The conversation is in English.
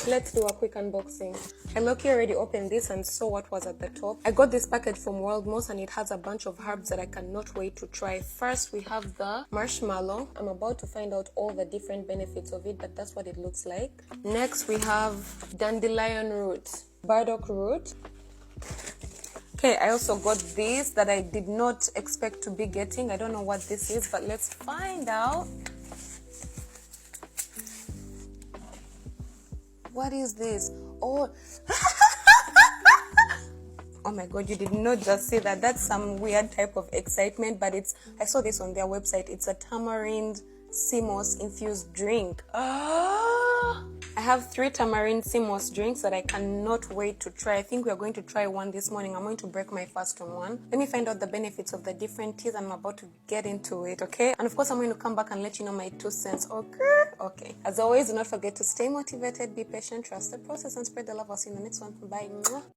let's do a quick unboxing. I lucky already opened this and saw what was at the top. I got this packet from World Moss and it has a bunch of herbs that I cannot wait to try. First, we have the marshmallow. I'm about to find out all the different benefits of it, but that's what it looks like. Next, we have dandelion root, burdock root. Okay, I also got this that I did not expect to be getting. I don't know what this is, but let's find out. What is this? Oh, oh my god, you did not just see that. That's some weird type of excitement, but I saw this on their website. It's a tamarind sea moss infused drink. I have 3 tamarind sea moss drinks that I cannot wait to try. I think we are going to try one this morning. I'm going to break my fast on one. Let me find out the benefits of the different teas. I'm about to get into it, okay? And of course, I'm going to come back and let you know my 2 cents, okay? Okay. As always, do not forget to stay motivated, be patient, trust the process, and spread the love. I'll see you in the next one. Bye.